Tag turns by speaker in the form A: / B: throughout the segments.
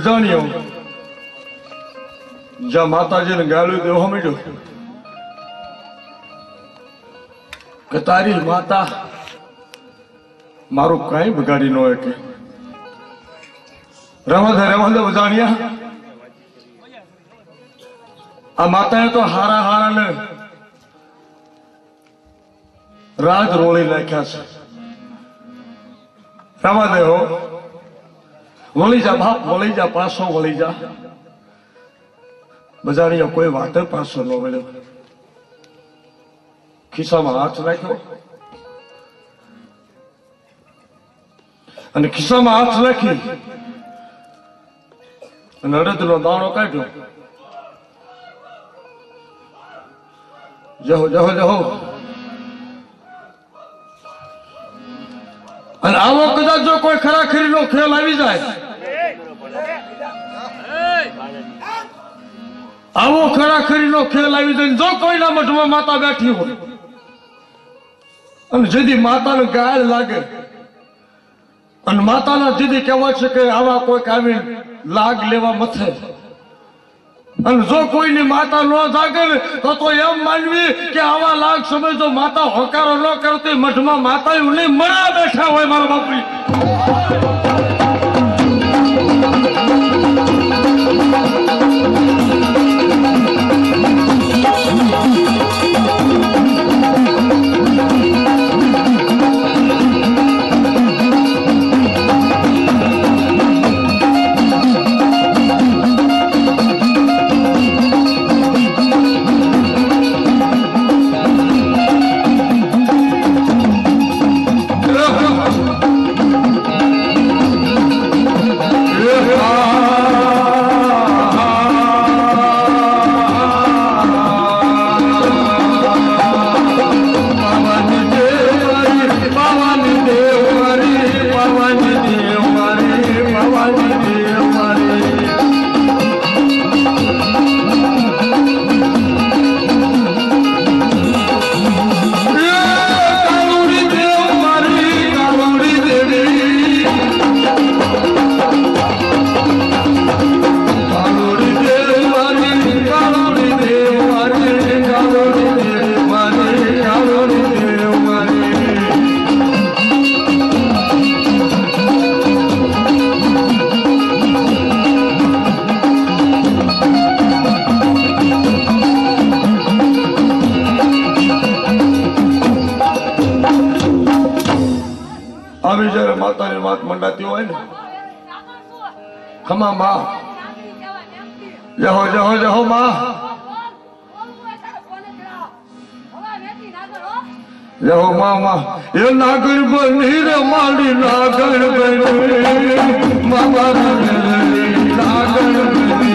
A: બજાણ્યો જ્યાં માતાજીને ગાળું દેવા માંડ્યો કે તારી માતા મારું કઈ બગાડી ન હોય કે રવા દે બજાણ્યા આ માતાએ તો હારા હારા ને રાજ રોળી નાખ્યા છે રવા દે હો વળી જા બાપ વળી જા પાછો વળી જા બજાણીઓ કોઈ વાત પાછો ન વળ્યો ખિસ્સામાં હાથ નાખ્યો અને ખિસ્સામાં હાથ નાખી અને અડદનો દાણો કાઢ્યો જહો અને આવો કદાચ જો કોઈ ખરાખરીનો ખેલ આવી જાય આવો ખરાખરીનો ખેલ આવી જાય જો કોઈના મઠમાં માતા બેઠી હોય અને જેથી માતાને ગાળ લાગે અને માતાના જેથી કહેવાય છે કે આવા કોઈક આવી લાગ લેવા મથે અને જો કોઈની માતા ન જાગે ને તો એમ માનવી કે આવા લાગ સમય જો માતા હોકારો ન કરતી મઠમાં માતા નહીં મરા બેઠા હોય મારા બાપુ આવી જયારે માતાની વાત મંડાતી હોય ને ખમા માં જહો માં જહો માં એ નાગર બની રે મારી નાગર બની મામા નાગર બની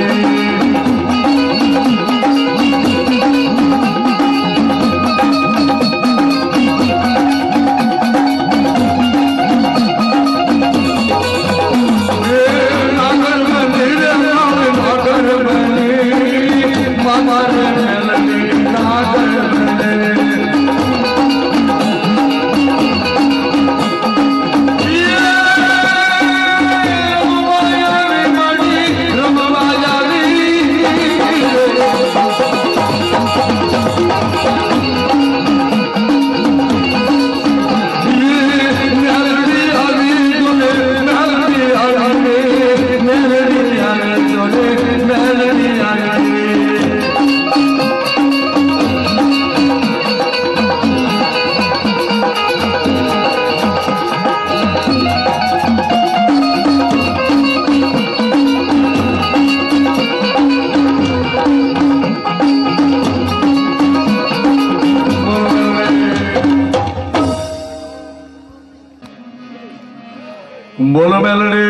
A: बोलो मेलडी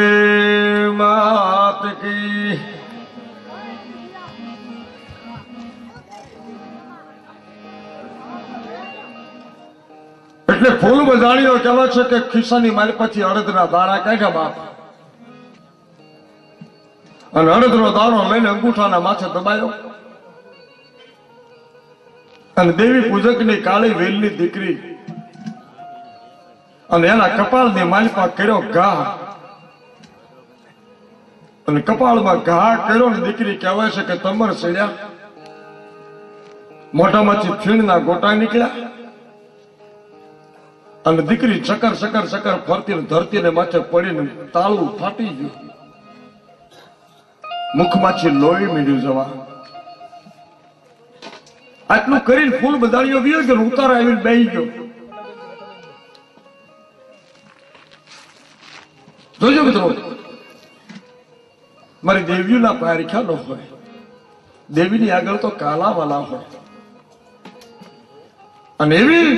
A: मात की એટલે ફૂલ બજાણીઓ કહેવાય છે કે ખિસ્સાની મારી પછી અડદના દાણા કાઢ્યા બાપ અને અડદનો દાણો લઈને અંગૂઠાના માથે દબાયો અને દેવી પૂજકની કાળી વેલની દીકરી અને એના કપાળની માલિપા કર્યો ઘા અને કપાળમાં ઘા કર્યો ને દીકરી કહેવાય છે કે તમર સડ્યા, મોઢામાંથી ફીણના ગોટા નીકળ્યા અને દીકરી ચકર ચકર ચકર ફરતી ધરતીને માથે પડીને તાળું ફાટી ગયું, મુખમાંથી લોહી મીડ્યું જવા. આટલું કરીને ફૂલ બધાડીઓ વીયો ગયો, ઉતારો આવીને બેહી ગયો. જોજો મિત્રો, મારી દેવીઓના પારખ્યા ન હોય, દેવીની આગળ તો કાલાવાલા હોય. અને એવી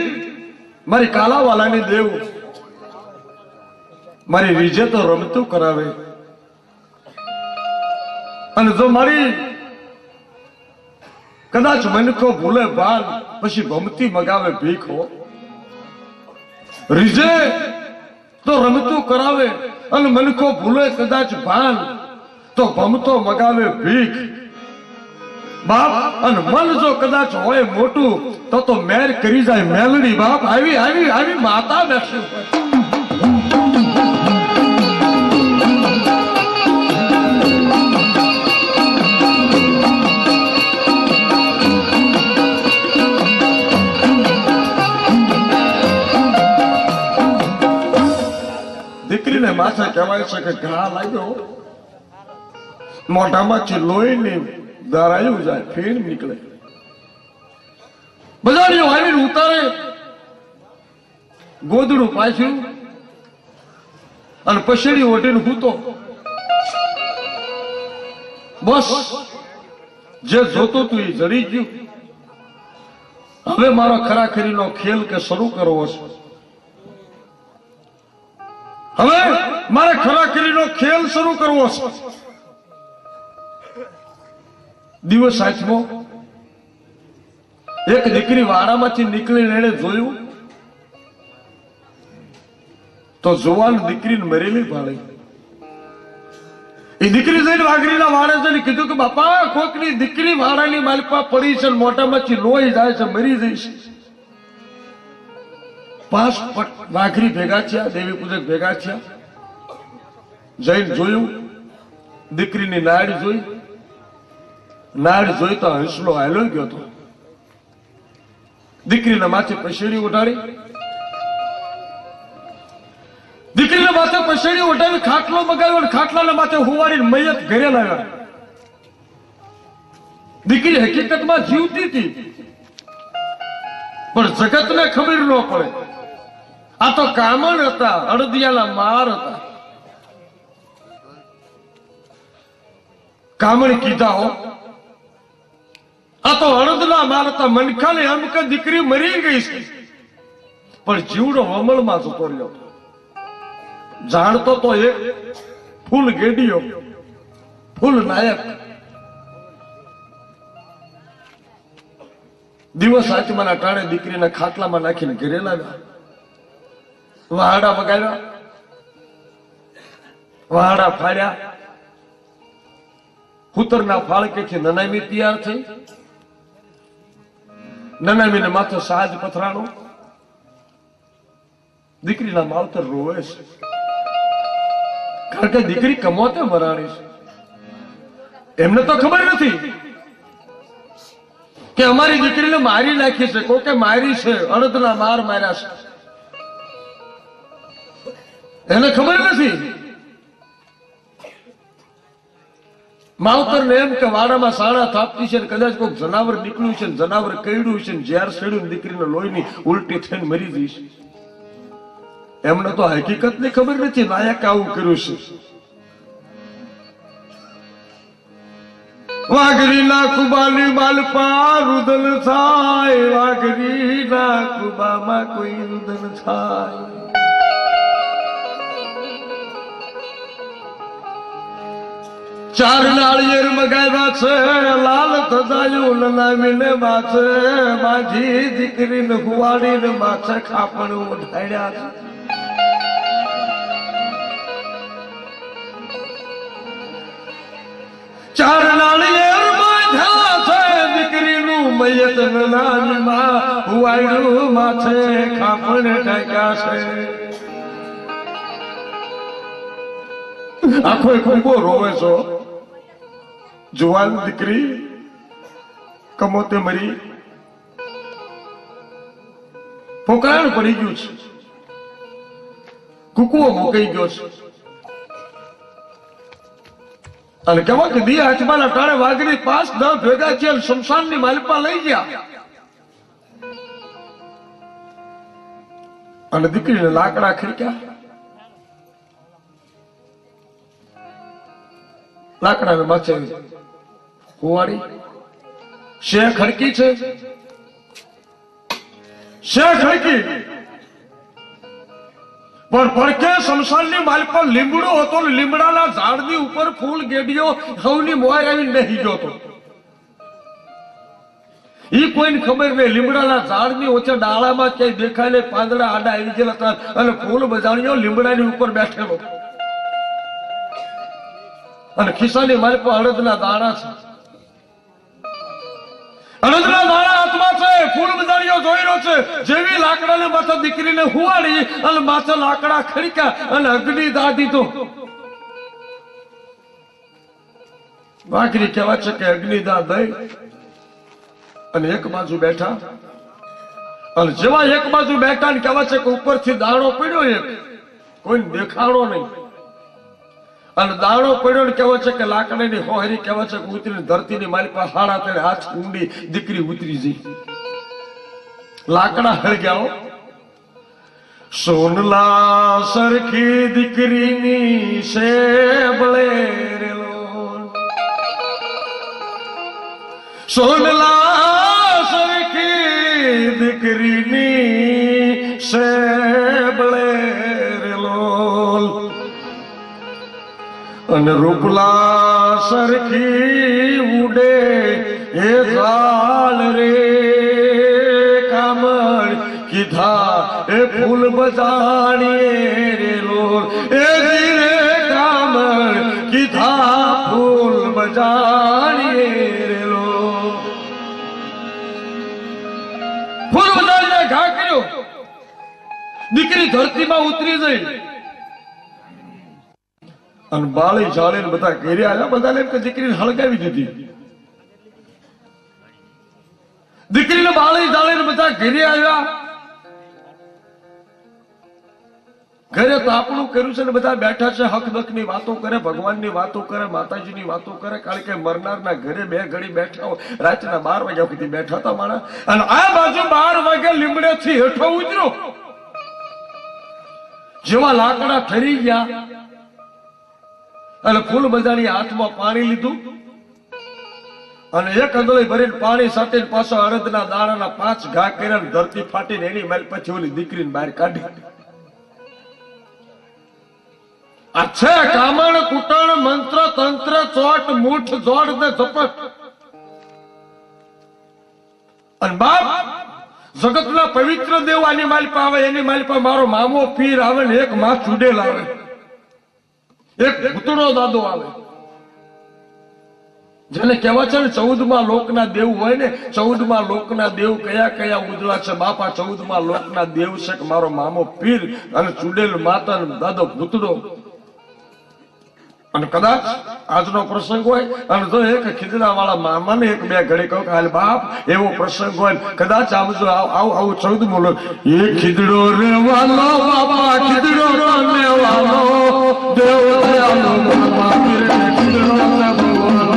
A: મારી કાલાવાલાની દેવ મારી રીજે તો રમતું કરાવે. અને જો મારી કદાચ મનકો ભૂલે ભાન પછી ભમતી મગાવે ભીખો, રીજે તો રમતું કરાવે અને મનકો ભૂલે કદાચ ભાન તો ભમતો મગાવે ભીખ. બાપ અને મન જો કદાચ હોય મોટું તો મેર કરી જાય મેલડી. બાપ આવી આવી આવી માતા બેસી દીકરીને માથે કહેવાય છે કે ઘા લાગ્યો, મોઢામાંથી લોહી ની દરાયું જાય, ફેર નીકળે. બજાડીઓ આવીને ઉતારે, ગોદડું પાછું અને પછેડી ઓઢીને હૂતો. બસ જે જોતું તું એ જડી ગયું. હવે મારો ખરાખરીનો ખેલ કે શરૂ કરવો છે. હવે મારે ખરાખરીનો ખેલ શરૂ કરવો છે. દિવસ 8મો, એક દીકરી વાડામાંથી નીકળીને એને જોયું તો જુવાન દીકરીને મરેલી ભાળી. એ દીકરી જઈને વાઘરીના વાડે જઈને કીધું કે બાપા કોકની દીકરી વાડાની માલપા પડી છે, મોટામાંથી લોહી જાય છે, મરી જઈશ. 5 વાઘરી ભેગા થયા, દેવી પૂજક ભેગા થયા, જઈને જોયું, દીકરીની નાડ જોઈ. નાડ જોઈ તો હંસલો હાલો ગયો હતો. દીકરીના માથે પછેડી ઉઠાડી, દીકરીના માથે પછેડી ઉઠાવી ખાટલો મગાવ્યો અને ખાટલાના માથે હુવાડીને મયત ઘરે લાવ્યા. દીકરી હકીકતમાં જીવતી હતી પણ જગતને ખબર ન પડે. આ તો કામણ હતા, અડદિયાના માર હતા. કામણ કીધા હો, આ તો અડદના માર હતા. મનખાને એમ કે દીકરી મરી ગઈ છે પણ જીવડો અમલમાં જતો રહ્યો. જાણતો તો એક ફૂલ ગેડીયો, ફૂલ નાયક. દિવસ 8માના ટાણે દીકરીને ખાટલામાં નાખીને ઘરે લાવ્યા. વહાડા મગાવ્યા, વહાડા ફાડ્યા, કૂતરના ફાળકેથી નનામી તૈયાર થઈ. નનામીને માથે સાજ પથરાણો. દીકરીના માવતર રોવે છે, કારણ કે દીકરી કમોતે મરાણી છે. એમને તો ખબર નથી કે અમારી દીકરીને મારી નાખી છે, કોકે મારી છે, અડદના માર માર્યા છે. એને ખબર નથી. માવતર ને એમ કે વાડામાં સાડા થાપતી છે, કદાચ કોઈ જનાવર નીકળ્યું છે, જનાવર કઈડ્યું છે, ઝેર સડ્યું, દીકરીને લોહીની ઉલટી થઈને મરી જઈશ. એમને તો હકીકત ની ખબર નથી નાયક આવું કર્યું છે. વાઘરીના કુબાની માલપા રુદન થાય, વાઘરીના કુબામાં કોઈ રુદન થાય. ચાર નાળિયેર મગાવ્યા છે, લાલ થદાયું નનામીને માથે, માજી દીકરીને હુવાડીને માથે ખાપણ ઉઠાડ્યા છે. ચાર નાળિયેર બાંધ્યા છે, દીકરીનું મયત નનામીમાં હુવાડ્યું, માથે ખાપણ ઢાંક્યા છે. આખો કુંભો રોવે છો જુવાન દીકરી કમોતે મરી પોકરાણ પડી ગયું છે કુકુઓ મુકાઈ ગયો છે અને કેવા કે દી હાથમાં ટાણે વાઘરી 5-10 ભેગા છે શમશાનની માલપા લઈ ગયા અને દીકરીને લાકડા ખીડક્યા લાકડાને માથે કુવાડી શેખ ખડકી છે શેખ ખડકી પણ પડકે શમશાનની માલ પર લીમડો હતો ને લીમડાના ઝાડની ઉપર ફૂલ ગેડીઓ સૌની મોય આવીને બેસી ગયો હતો ઈ કોઈને ખબર નહીં લીમડાના ઝાડની ઓછા ડાળામાં ક્યાંય દેખાય નહીં પાંદડા આડા આવી ગયેલા હતા અને ફૂલ બજાણીઓ લીમડાની ઉપર બેઠેલો અને ખિસ્સાની મારી પર અડદના દાણા છે અડદના દાણા હાથમાં છે ફૂલ બજાણીઓ જોઈ રહ્યો છે જેવી લાકડાને માથે દીકરીને હુવાડી અને માથે લાકડા ખડક્યા અને અગ્નિ દા દીધો વાઘરી કહેવા છે કે અગ્નિ દા દઈ અને એક બાજુ બેઠા અને જેવા એક બાજુ બેઠા ને કહેવા છે કે ઉપરથી દાણો પડ્યો એક કોઈ દેખાડો નહીં અને દાણો પડ્યો ને કહેવા છે કે લાકડાની હોહરી કહેવા છે કે ઉતરી ધરતીની મારી પાસે હાડા તેને હાથ ઊંડી દીકરી ઉતરી જઈ લાકડા હળગ્યાઓ સોનલા સરખી દીકરીની શેબળે રેલો સોનલા સરખી દીકરીની શેબળે રેલો અને રૂપલા સરખી ઉડે એ ઝાડ રે કામળ કીધા એ ફૂલ બજાણીએ રેલો એ રે કામળ કીધા ફૂલ બજાણીએ રેલો ફૂલ બજાડીને ઘા કર્યો દીકરી ધરતીમાં ઉતરી જઈ અને બાળી જાળીને બધા ઘેરે આવ્યા બધાને એમ કે દીકરીને હળગાવી દીધી દીકરીને બાળી જાળીને બધા ઘેરે આવ્યા ઘરે તો આપણું કર્યું છે ને બધા બેઠા છે હક દકની વાતો કરે ભગવાનની વાતો કરે માતાજીની વાતો કરે કારણ કે મરનારના ઘરે બે ઘડી બેઠા હોય રાતના 12 વાગ્યા સુધી બેઠા હતા માણસ અને આ બાજુ 12 વાગે લીમડેથી હેઠો ઉતર્યો જેવા લાકડા ઠરી ગયા અને ફૂલ બજારી હાથમાં પાણી લીધું અને એક અંદળી ભરીને પાણી સાથે પાછો અડદના દાણાના 5 ઘા કર્યા ધરતી ફાટીને એની માલ પછી ઓલી દીકરીને બહાર કાઢી આ છે કામણ કુટણ મંત્ર તંત્ર ચોટ મૂઠ જોડ ને ઝપટ અને બાપ જગતના પવિત્ર દેવ આની માલિપા આવે એની માલિપા મારો મામો પીર આવે ને એક માં ચુડેલ આવે એક ભૂતડો દાદો આવે જેને કહેવા છે ને 14માં લોકના દેવ હોય ને 14માં લોકના દેવ કયા કયા ઉજળા છે બાપા 14માં લોકના દેવ છે કે મારો મામો પીર અને ચુડેલ માતા દાદો ભૂતડો અને કદાચ આજનો પ્રસંગ હોય અને જો એક ખીજડા વાળા મામાને એક બે ઘડી કહું કે હાલ બાપ એવો પ્રસંગ હોય કદાચ આવજો આવું 14મો લોક એ ખીજડો રેવાનો બાપા ખીજડો રેવાનો દેવ દયાનો બાપા પીર ખીજડો રેવાનો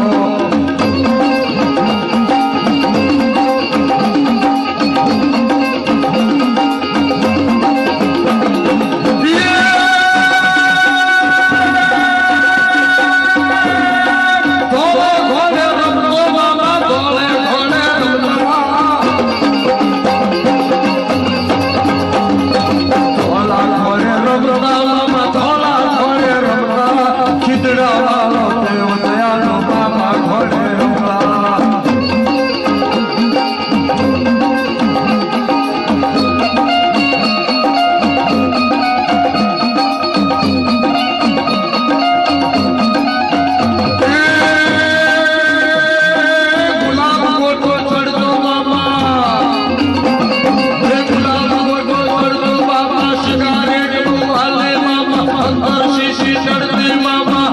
A: મામા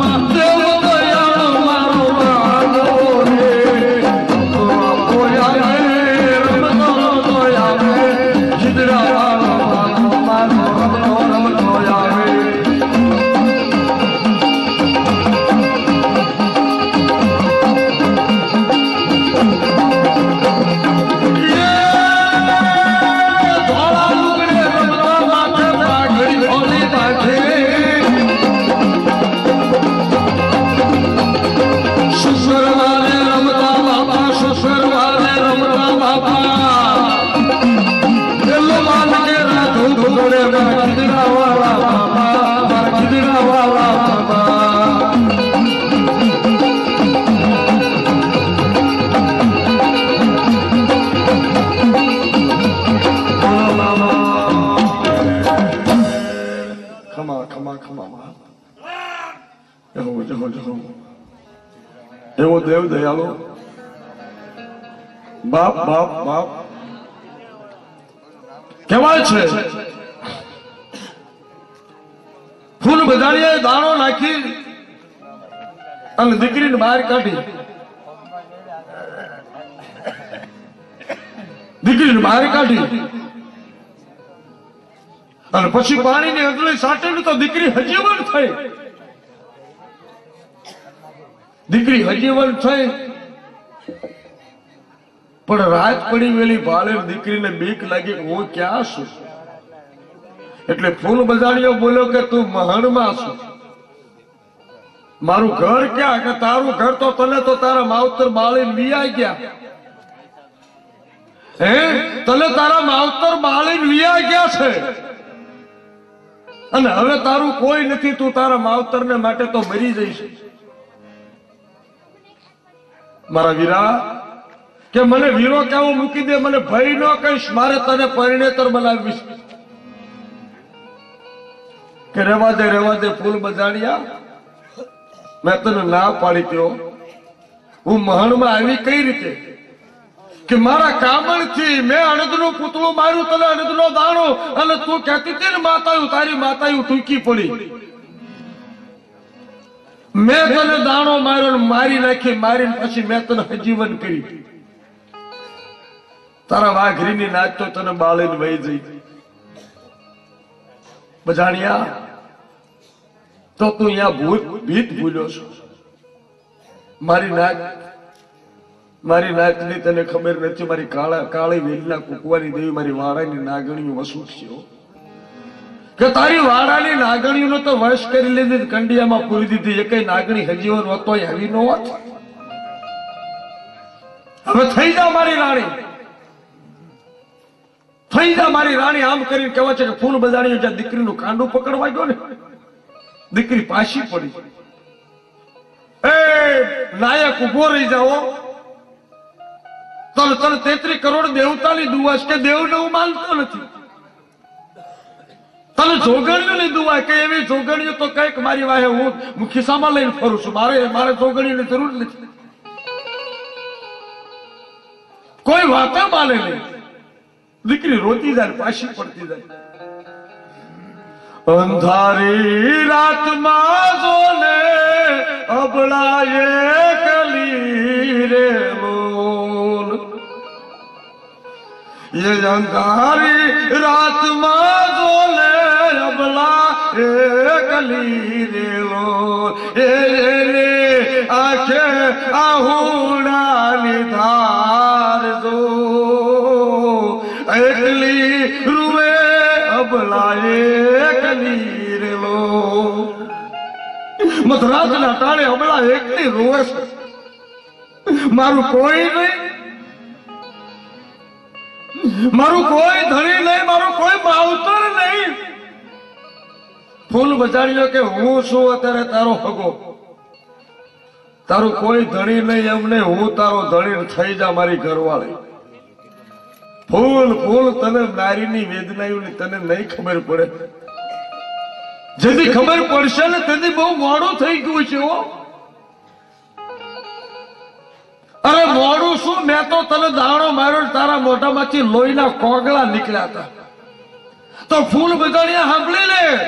A: એવો દેવ દયાળો બાપ બાપ બાપ કહેવાય છે ફૂલ બજાડીએ દાણો નાખી અને દીકરીને બહાર કાઢી અને પછી પાણીની અગલી સાટેલી તો દીકરી હજીવન થઈ પણ રાત પડી વેલી ભાલે દીકરીને બીક લાગી કે હું ક્યાં છું એટલે ફૂલ બજાડીઓ બોલ્યો કે તું મહણમાં છું મારું ઘર ક્યાં કે તારું ઘર તો તને તો તારા માવતર બાળી વિયા ગયા હે તને તારા માવતર બાળી વિયા ગયા છે અને હવે તારું કોઈ નથી તું તારા માવતરને માટે તો મરી જઈશ મારા વીરા કે મને વીરો કેવો મૂકી દે મને ભય ન કહીશ મારે તને પરિણેતર બનાવીશ કે રેવા દે ફૂલ બજાડિયા મેં તને ના પાડી ગયો હું મહણમાં આવી કઈ રીતે કે મારા કામણથી મેં અણદનું પૂતળું માર્યું તને અણદનો દાણો અને તું કહેતી હતી ને માતાયું તારી માતાયું ટૂંકી પડી મેં તને દાણો માર્યો મારી નાખી મારીને પછી મેં તને હજીવન કરી તારા વાઘરીની નાચ તો તને બાળીને વહી જઈ બજાણિયા તો તું અહીંયા ભીત ભૂલ્યો છો મારી નાચની તને ખબર નથી મારી કાળી વેલના કુકવાની દેવી મારી વાડાની નાગણીઓ વસૂટ છે કે તારી વાડાની નાગણીઓનો તો વશ કરી લીધી કંડિયામાં પૂરી દીધી એ કઈ નાગણી હજીવન હોતો આવી ન હોત હવે થઈ જા મારી રાણી આમ કરીને કહેવાય છે કે ફૂલ બજાડી જ્યાં દીકરીનું કાંડું પકડવા ગયો ને દીકરી પાછી પડી એ નાયક ઉભો રહી જાઓ તને 33 કરોડ દેવતાની દુઆ છે કે દેવને હું માનતો નથી તને જોગણીઓની દુઆ કે એવી જોગણીઓ તો કઈક મારી વાહે હું ખિસ્સામાં લઈને ફરું છું મારે જોગણીઓની જરૂર નથી કોઈ વાતે માને નહીં દીકરી રોતી જાય પાછી પડતી જાય અંધારી રાતમાં જોને અબળાએ કલી રે બોલ ये अंधारी रातમાં જોને અબળાએ કલી રે બોલ એ આંખે આહુડાની ધાર જો એકલી રૂવે અબલાએ કલી રેલો મધરાતના ટાણે અબલા એકલી રોવે છે મારું કોઈ નહીં મારું કોઈ ધણી નહીં મારું કોઈ માવતર નહીં ફૂલ બજાડ્યો કે હું છું અત્યારે તારો હગો તારું કોઈ ધણી નહીં એમને હું તારો ધણી થઈ જા મારી ઘરવાળી ફૂલ તને નારીની વેદનાઓની તને નહીં ખબર પડે જેથી ખબર પડશે ને તેથી બહુ મોડું થઈ ગયું છે અરે મોડું શું મેં તો તને દાણો માર્યો તારા મોઢામાંથી લોહીના કોગળા નીકળ્યા હતા તો ફૂલ બજાડિયા સાંભળી લે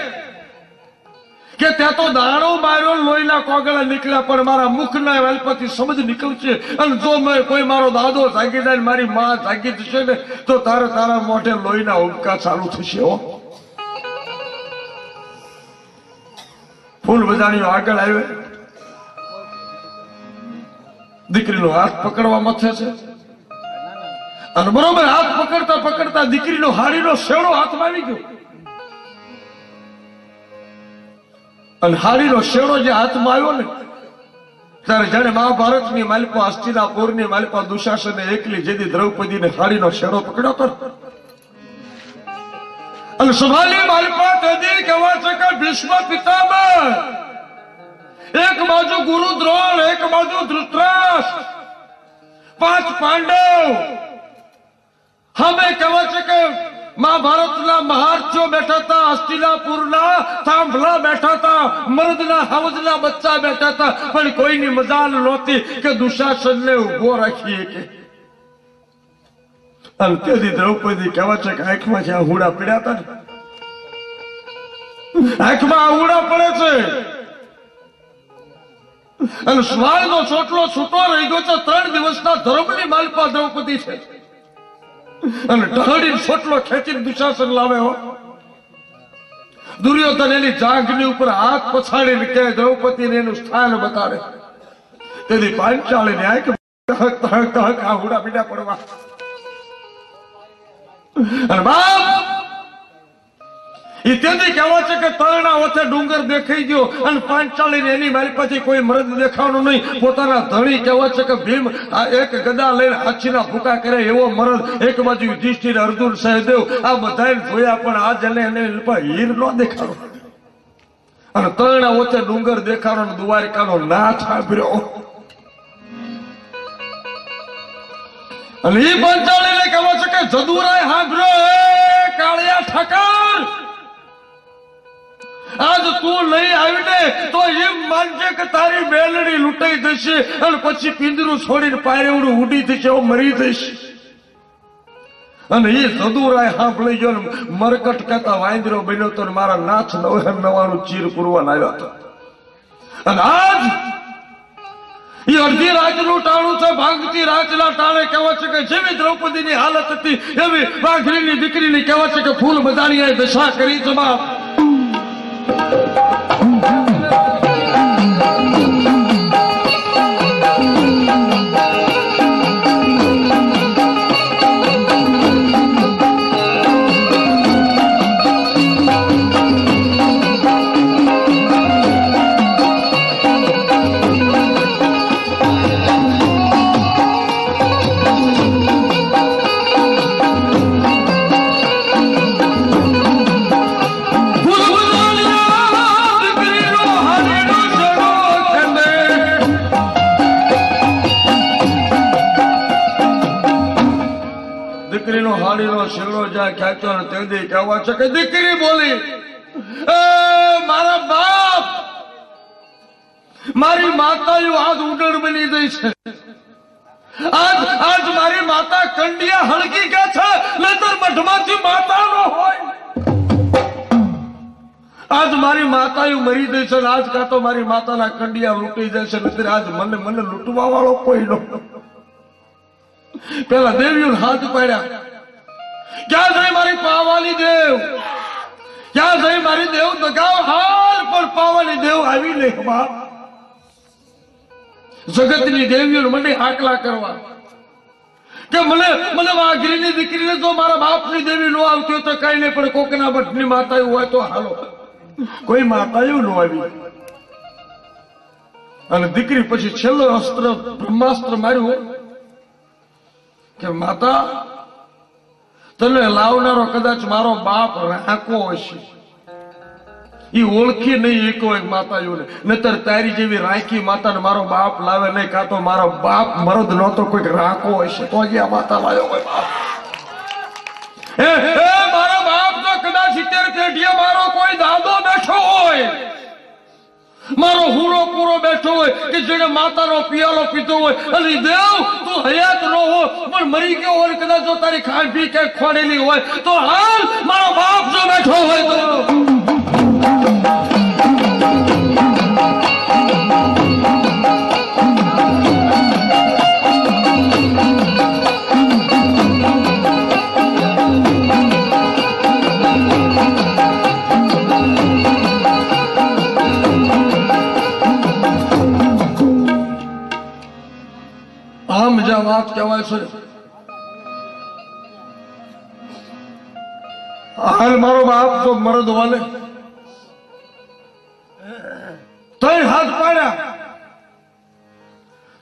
A: કે ત્યાં તો દાણો માર્યો લોહીના કોગળા નીકળ્યા પણ મારા મુખના વેલપથી સમજ નીકળશે અને જો કોઈ મારો દાદો જાગી જાય મારી માં જાગી જશે ને તો તારા મોઢે લોહીના ઉબકા ચાલુ થશે ફૂલ બજાણીઓ આગળ આવે દીકરીનો હાથ પકડવા મથે છે અને બરોબર હાથ પકડતા પકડતા દીકરીનો હાડીનો શેડો હાથમાં આવી ગયો અને હાડીનો શેડો જે હાથમાં આવ્યો ને ત્યારે જાણે મહાભારતની માલિપા હસ્તિનાપુરની માલિપા દુશાસને એકલી જેથી દ્રૌપદીને હાડીનો શેડો પકડ્યો હતો અને સંભાળી માલિપા તેદી કહેવાય છે કે ભીષ્મ પિતામહ એક બાજુ ગુરુ દ્રોણ એક બાજુ ધૃતરાષ્ટ્ર 5 પાંડવ હમે કહેવાય છે કે મહાભારતના મહારથીઓ બેઠા હતા, હસ્તિનાપુરના થાંભલા બેઠા હતા, મરદના હવજના બચ્ચા બેઠા હતા, પણ કોઈની મજાલ નહોતી કે દુશાસનને ઉભો રાખીએ કે. અને તેથી દ્રૌપદી કહેવા છે કે આંખમાં જ્યાં હુડા પડ્યા હતા ને, આંખમાં હુડા પડે છે અને સ્વાળનો ચોટલો છૂટો રહી ગયો છે. 3 દિવસના ધર્મની માલપા દ્રૌપદી છે અને ઢહડી છોટલો ખેંચીને દુશાસન લાવે હો. દુર્યોધન એની જાંઘની ઉપર હાથ પછાડીને કે દ્રૌપદીને એનું સ્થાન બતાડે. તેથી પાંચાળીની આંખ તહક તહક તહક આ હુડા પીડા પડવા. અને બાપ એ તેથી કહેવા છે કે તળના ઓથે ડુંગર દેખાઈ ગયો અને પાંચાળીને એની મારી પાસે કોઈ મરદ દેખાવાનું નહીં. પોતાના ધણી કહેવા છે કે ભીમ આ એક ગદા લઈને હાથીના ભૂકા કરે એવો મરદ, એક બાજુ યુધિષ્ઠિર, અર્જુન, સહદેવ આ બધાને જોયા પણ આજ એને હીર નો દેખાડો. અને તળના ઓથે ડુંગર દેખાડો અને દ્વારિકાનો નાથ સાંભળ્યો. અને એ પાંચાળીને કહેવા છે કે જદુરાય સાંભળ્યો, એ કાળિયા ઠાકર, આજ તું નહીં આવીને તો એમ માનજે કે તારી બેલડી લૂંટાઈ જશે અને પછી પિંજરું છોડીને પારેવડું ઉડી થશે, મરી જશે. અને એ જદુરાય સાંભળી ગયો, મરકટ કહેતા વાંદરો બન્યો તો મારા નાથ નવાનું ચીર પૂરવા આવ્યો હતો. અને આજ એ અડધી રાતનું ટાણું છે, ભાંગતી રાતના ટાણે કહેવા છે કે જેવી દ્રૌપદીની હાલત હતી એવી વાઘરીની દીકરીની કહેવા છે કે ફૂલ બધાની દશા કરી છે. બાપ કહેવા છે કે દીકરી બોલી, મારા બાપ, મારી માતાઓ આજ ઉડણ બની ગઈ છે. આજ મારી માતા કંડિયા હળકી કે છે, નહીતર મઢમાંથી માતા નો હોય. આજ મારી માતાઓ મરી ગઈ છે, આજ કાં તો મારી માતાના કંડિયા લૂંટી જાય છે, નહીતર આજ મને લૂંટવા વાળો કોઈ નો. પેલા દેવીઓ હાથ પાડ્યા, ક્યાં જઈ મારી પાવાની દેવ, ક્યાં જઈ મારી દેવ દગાવ હાલ, પણ પાવાની દેવ આવી નહીં. બાપ જગતની દેવીઓ મને આકલા કરવા કે મને વાઘરીની દીકરીને જો મારા બાપની દેવી નો આવતી હોય તો કઈ નહીં, પણ કોકના ભટ્ટની માતાઓ હોય તો હાલો. કોઈ માતાઓ નો આવી. અને દીકરી પછી છેલ્લો અસ્ત્ર બ્રહ્માસ્ત્ર માર્યું કે માતા તને લાવનારો કદાચ મારો બાપ રાંકો હશે, એ ઓળખી નહીં એક માતાઓને, નતર તારી જેવી રાખી માતાને મારો બાપ લાવે નહીં, કાં તો મારો બાપ મરદ નહોતો કોઈક રાંકો હશે તો જ આ માતા લાવ્યો હોય. બાપ મારો બાપ તો કદાચ 70 પેઢીએ મારો કોઈ દાદો બેઠો હોય, મારો હુરો પૂરો બેઠો હોય કે જેને માતાનો પિયાલો પીધો હોય, અને દેવ તું હયાત નો હો પણ મરી ગયો હોય, કદાચ જો તારી ખાંભી કે ખોડેલી હોય તો હાલ મારો બાપ જો બેઠો હોય તો. આમ જ્યાં વાત કહેવાય છે, હાલ મારો બાપ તો મરદ વાલે તઈ હાથ પાડ્યા,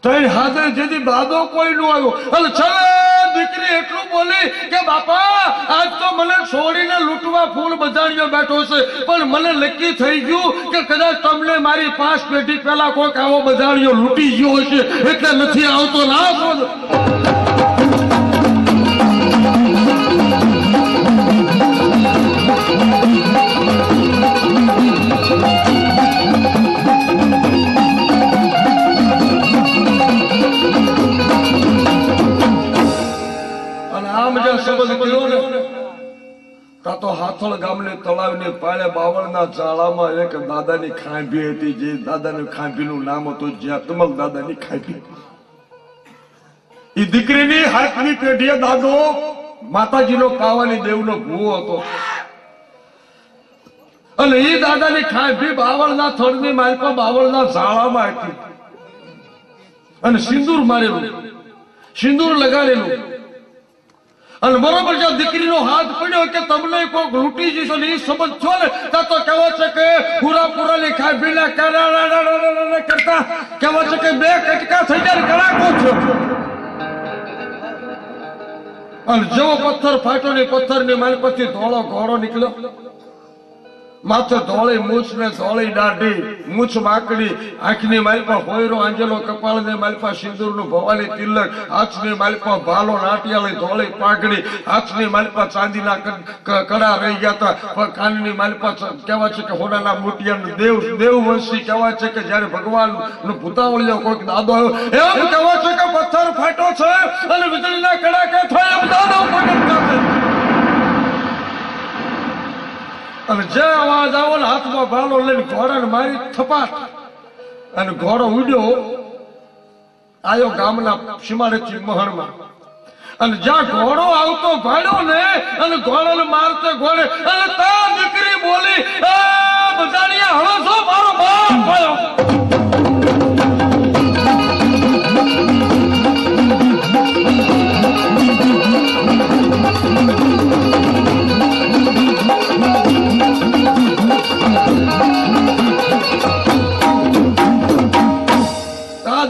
A: તઈ હાથે જેથી દાદો કોઈ નો આવ્યો. અને છેલ્લે દીકરી એટલું બોલી કે બાપા આજ તો મને છોડીને લૂંટવા ફૂલ બજાણીઓ બેઠો છે, પણ મને નક્કી થઈ ગયું કે કદાચ તમને મારી 5 પેઢી પહેલા કોઈક આવો બજાણીઓ લૂંટી ગયો હશે એટલે નથી આવતો. ના શોધ માથળ ગામની તળાવની પાળે બાવળના ચાળામાં એક દાદાની ખાંભી હતી, જે દાદાની ખાંભીનું નામ હતું જેતમલ દાદાની ખાંભી. એ દીકરીની હાથની પેઢીએ દાદો માતાજીનો કાવાની દેવનો ભૂવો હતો. અને એ દાદાની ખાંભી બાવળના થડની માલપા બાવળના ઝાડામાં હતી. અને સિંદૂર મારેલું, સિંદૂર લગાડેલું. અને બરોબર જો દીકરીનો હાથ પડ્યો કે તમને કોઈક લૂંટી જશો ને એ સમજ છો ને, તો કેવો છે કે પૂરા પૂરાની ખાંભીના કરતા કેવો છે કે બે કટકા થઈ જાય કડાકો થયો. અને જેવો પથ્થર ફાટ્યો ને પથ્થરની માલ પછી ધોળો ઘોડો નીકળ્યો. માથે ધોળી મૂછ ને ધોળી દાઢી, મૂછ માકડી, આંખની માલપા હોયરો આંજેલો, કપાળની માલપા સિંદૂરનું ભવાની તિલક, હાથની માલપા ભાલો નાટિયાળી ધોળી પાઘડી, હાથની માલપા ચાંદીના કડા રહી ગયા હતા, કાનની માલપા કહેવાય છે કે હોનાના મોટિયા દેવવંશી કહેવાય છે કે જયારે ભગવાન નું ભૂતાવળિયો કોઈક દાદો આવ્યો એમ કહેવાય છે કે પથ્થર ફાટ્યો છે અને વીજળીના કડાકા થયા એમ દાદો પ્રગટ થશે. અને જે અવાજ આવો ને હાથમાં ભાલો લઈને ઘોડાને મારી થપાટ અને ઘોડો ઉડ્યો આયો ગામના સીમાડેથી મહણમાં. અને જ્યાં ઘોડો આવતો ભાડ્યો ને અને ઘોડાને મારતે ઘોડે અને તા દીકરી બોલી, બજાડિયા હવે છો મારો બાપ થયો.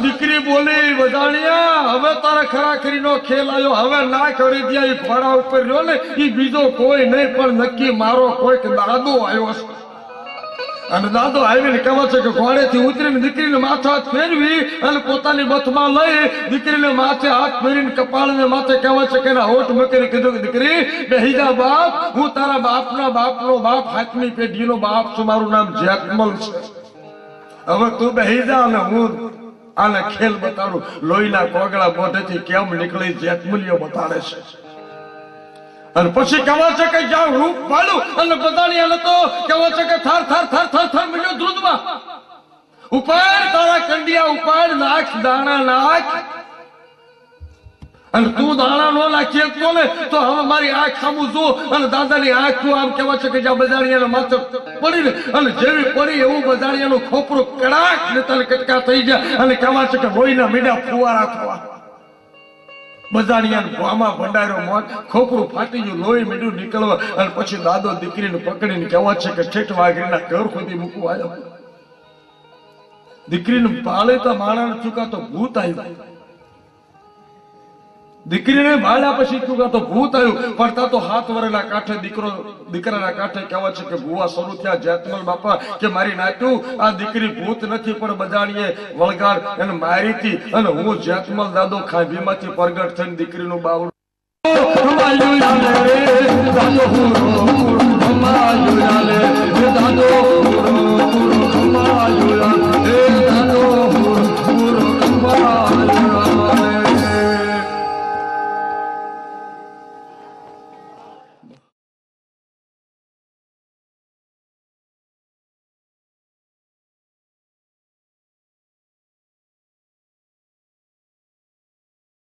A: દીકરી બોલી, બજાણિયા હવે તારા ખરાખરીનો ખેલ આવ્યો, હવે ના કરી દે. એ ઘોડા ઉપર રહ્યો ને એ બીજો કોઈ નહીં પણ નક્કી મારો કોઈક દાદો આવ્યો છે. અને દાદો આવીને કહેવા છે કે ઘોડેથી ઉતરીને દીકરીને માથે હાથ ફેરવી અને પોતાની બથમાં લઈ દીકરીને માથે હાથ ફેરીને કપાળને માથે કહેવા છે કે એના હોઠ મૂકીને કીધું કે દીકરી બેહી જા બાપ, હું તારા બાપના બાપનો બાપ, હાથની પેઢીનો બાપ છું, મારું નામ જેતમલ છે. હવે તું બેહી જા અને હું આને ખેલ બતાડું. લોહીના કોગળા મોઢેથી કેમ નીકળી જેતમલિયો બતાડે છે. અને પછી કહેવા છે કે જ્યાં રૂપ પાડું અને બધાની તો કહેવા છે કે થાર થાર થાર થાર થાર મળ્યો ધ્રુજમાં ઉપાડ તારા કંડિયા ઉપાડ, નાખ દાણા નાખ. અને તું દાણા નો નાખીએ તો ને તો હવે મારી આંખ સામું જો અને દાદાની આંખ તું આમ કહેવા છે કે જ્યાં બજાડિયાના માથે પડી ને અને જેવી પડી એવું બજાડિયાનું ખોપરું કડાક ને તને કટકા થઈ જાય અને કહેવા છે કે લોહીના મીડા ફુવારા થવા. બજાડિયાને ભોમાં ભંડારો મોત, ખોપરું ફાટી ગયું, લોહી મીડું નીકળવા. અને પછી દાદો દીકરીને પકડીને કહેવા છે કે ઠેઠ વાઘરીના ઘર સુધી મૂકવા આવ્યો. દીકરીને પાળેતા માણાને ચૂકાતો ભૂત આવ્યું. દીકરીને ભાળ્યા પછી ચૂકાતો ભૂત આવ્યું. પડતા તો હાથ વરેલા કાંઠે દીકરાના કાંઠે કહેવા છે કે ભૂવા શરૂ થયા. જેતમલ બાપા કે મારી નાટ્યું આ દીકરી ભૂત નથી પણ બજાડીએ વળગાડ એને મારી હતી. અને હું જેતમલ દાદો ખાંભીમાંથી પ્રગટ થઈને દીકરીનું બાવડું દાદો